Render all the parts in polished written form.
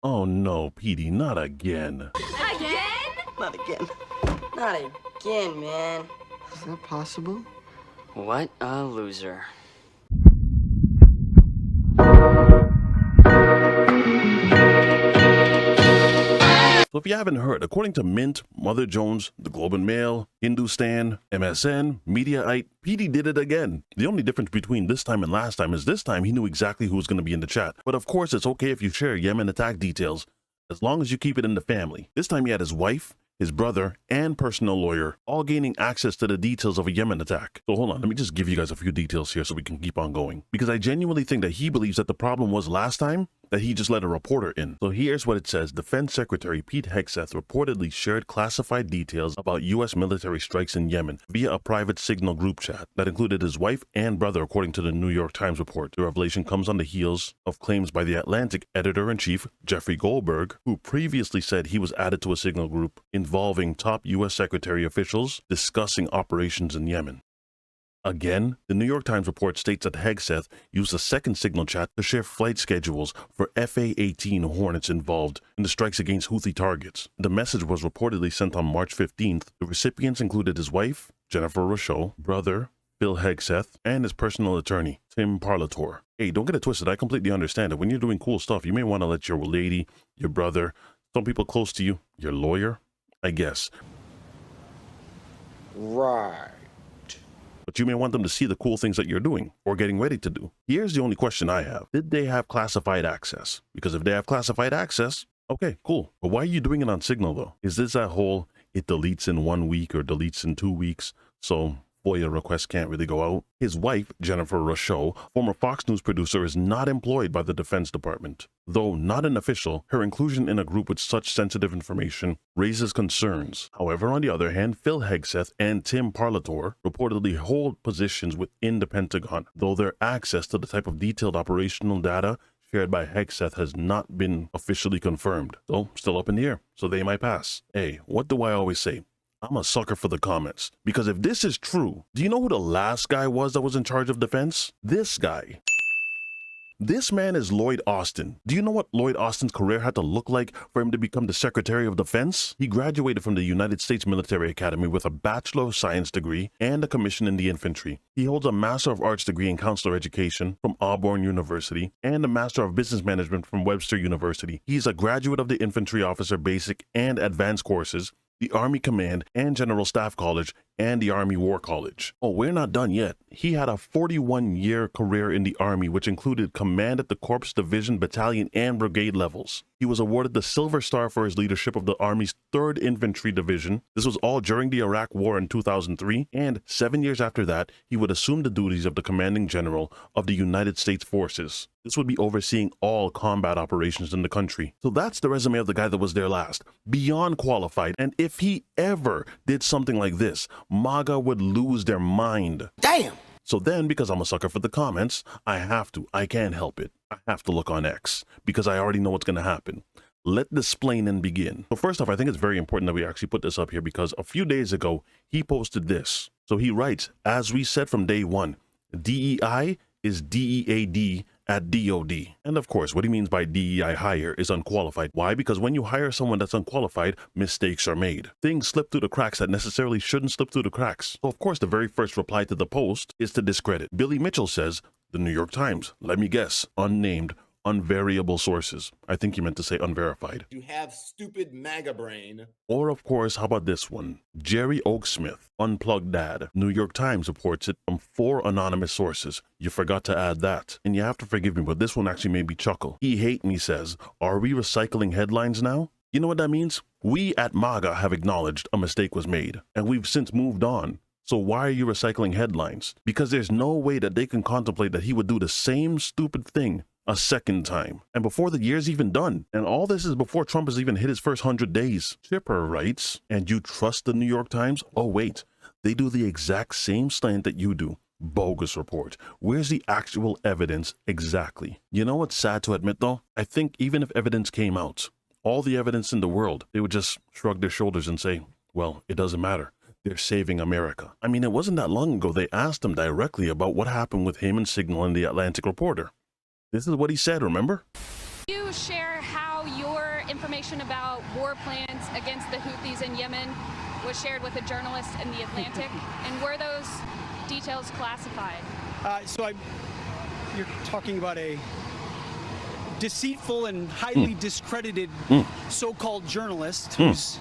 Oh no, Petey, not again. Again? Not again. Not again, man. Is that possible? What a loser. So if you haven't heard, according to Mint, Mother Jones, The Globe and Mail, Hindustan, MSN, Mediaite, Petey did it again. The only difference between this time and last time is this time he knew exactly who was going to be in the chat. But of course, it's okay if you share Yemen attack details, as long as you keep it in the family. This time he had his wife, his brother, and personal lawyer, all gaining access to the details of a Yemen attack. So hold on, let me just give you guys a few details here so we can keep on going. Because I genuinely think that he believes that the problem was last time that he just let a reporter in. So here's what it says. Defense Secretary Pete Hegseth reportedly shared classified details about U.S. military strikes in Yemen via a private Signal group chat that included his wife and brother, according to the New York Times report. The revelation comes on the heels of claims by the Atlantic editor-in-chief, Jeffrey Goldberg, who previously said he was added to a Signal group involving top U.S. secretary officials discussing operations in Yemen. Again, the New York Times report states that Hegseth used a second Signal chat to share flight schedules for FA-18 Hornets involved in the strikes against Houthi targets. The message was reportedly sent on March 15th. The recipients included his wife, Jennifer Rochelle, brother, Bill Hegseth, and his personal attorney, Tim Parlator. Hey, don't get it twisted. I completely understand that when you're doing cool stuff, you may want to let your lady, your brother, some people close to you, your lawyer, I guess. Right. But you may want them to see the cool things that you're doing or getting ready to do. Here's the only question I have. Did they have classified access? Because if they have classified access, okay, cool. But why are you doing it on Signal though? Is this that whole, it deletes in 1 week or deletes in 2 weeks, so FOIA requests can't really go out? His wife, Jennifer Rochelle, former Fox News producer, is not employed by the Defense Department. Though not an official, her inclusion in a group with such sensitive information raises concerns. However, on the other hand, Phil Hegseth and Tim Parlator reportedly hold positions within the Pentagon, though their access to the type of detailed operational data shared by Hegseth has not been officially confirmed. So, still up in the air, so they might pass. Hey, what do I always say? I'm a sucker for the comments, because if this is true, do you know who the last guy was that was in charge of defense? This guy. This man is Lloyd Austin. Do you know what Lloyd Austin's career had to look like for him to become the Secretary of Defense? He graduated from the United States Military Academy with a Bachelor of Science degree and a commission in the infantry. He holds a Master of Arts degree in Counselor Education from Auburn University and a Master of Business Management from Webster University. He is a graduate of the Infantry Officer Basic and Advanced courses, the Army Command and General Staff College, and the Army War College. Oh, we're not done yet. He had a 41-year career in the Army, which included command at the Corps, Division, Battalion, and Brigade levels. He was awarded the Silver Star for his leadership of the Army's 3rd Infantry Division. This was all during the Iraq War in 2003, and 7 years after that, he would assume the duties of the Commanding General of the United States Forces. This would be overseeing all combat operations in the country. So that's the resume of the guy that was there last. Beyond qualified, and if he ever did something like this, MAGA would lose their mind. Damn! So then, because I'm a sucker for the comments, I can't help it. I have to look on X, because I already know what's going to happen. Let the splaining begin. So first off, I think it's very important that we actually put this up here, because a few days ago, he posted this. So he writes, as we said from day one, DEI is DEAD at DOD. And of course, what he means by DEI hire is unqualified. Why? Because when you hire someone that's unqualified, mistakes are made. Things slip through the cracks that necessarily shouldn't slip through the cracks. So of course, the very first reply to the post is to discredit. Billy Mitchell says, the New York Times, let me guess, unnamed, unvariable sources. I think he meant to say unverified. You have stupid MAGA brain. Or of course, how about this one? Jerry Oaksmith, Unplugged Dad. New York Times reports it from 4 anonymous sources. You forgot to add that. And you have to forgive me, but this one actually made me chuckle. He Hate Me says, are we recycling headlines now? You know what that means? We at MAGA have acknowledged a mistake was made, and we've since moved on. So why are you recycling headlines? Because there's no way that they can contemplate that he would do the same stupid thing a second time, and before the year's even done. And all this is before Trump has even hit his first 100 days. Chipper writes, and you trust the New York Times? Oh wait, they do the exact same slant that you do. Bogus report. Where's the actual evidence exactly? You know what's sad to admit though? I think even if evidence came out, all the evidence in the world, they would just shrug their shoulders and say, well, it doesn't matter. They're saving America. I mean, it wasn't that long ago they asked him directly about what happened with him and Signal and the Atlantic Reporter. This is what he said, remember? You share how your information about war plans against the Houthis in Yemen was shared with a journalist in The Atlantic, and were those details classified? You're talking about a deceitful and highly discredited so-called journalist who's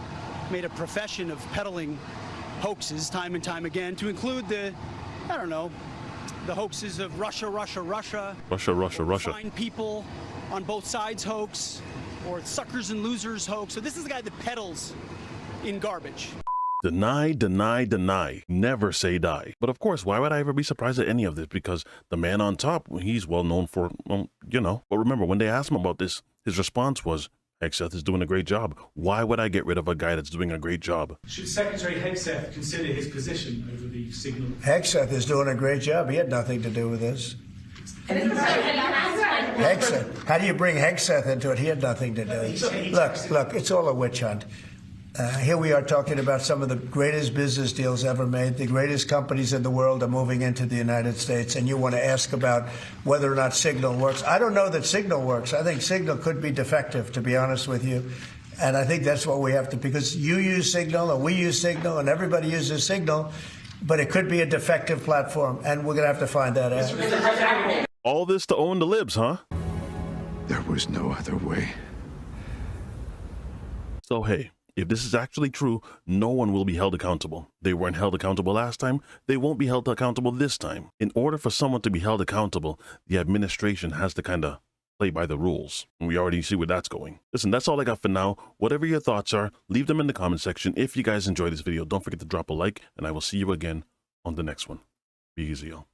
made a profession of peddling hoaxes time and time again, to include the hoaxes of Russia. Russia. People on both sides hoax, or suckers and losers hoax. So this is the guy that peddles in garbage. Deny, deny, deny. Never say die. But of course, why would I ever be surprised at any of this? Because the man on top, he's well known for, you know. But remember, when they asked him about this, his response was, Hegseth is doing a great job. Why would I get rid of a guy that's doing a great job? Should Secretary Hegseth consider his position over the signal? Hegseth is doing a great job. He had nothing to do with this. Hegseth. How do you bring Hegseth into it? He had nothing to do. Look, it's all a witch hunt. Here we are talking about some of the greatest business deals ever made. The greatest companies in the world are moving into the United States, and you want to ask about whether or not Signal works. I don't know that Signal works. I think Signal could be defective, to be honest with you. And I think that's what we have to, because you use Signal and we use Signal and everybody uses Signal, but it could be a defective platform, and we're going to have to find that out. All this to own the libs, huh? There was no other way. So hey, if this is actually true, no one will be held accountable. They weren't held accountable last time. They won't be held accountable this time. In order for someone to be held accountable, the administration has to kind of play by the rules. And we already see where that's going. Listen, that's all I got for now. Whatever your thoughts are, leave them in the comment section. If you guys enjoyed this video, don't forget to drop a like, and I will see you again on the next one. Be easy, y'all.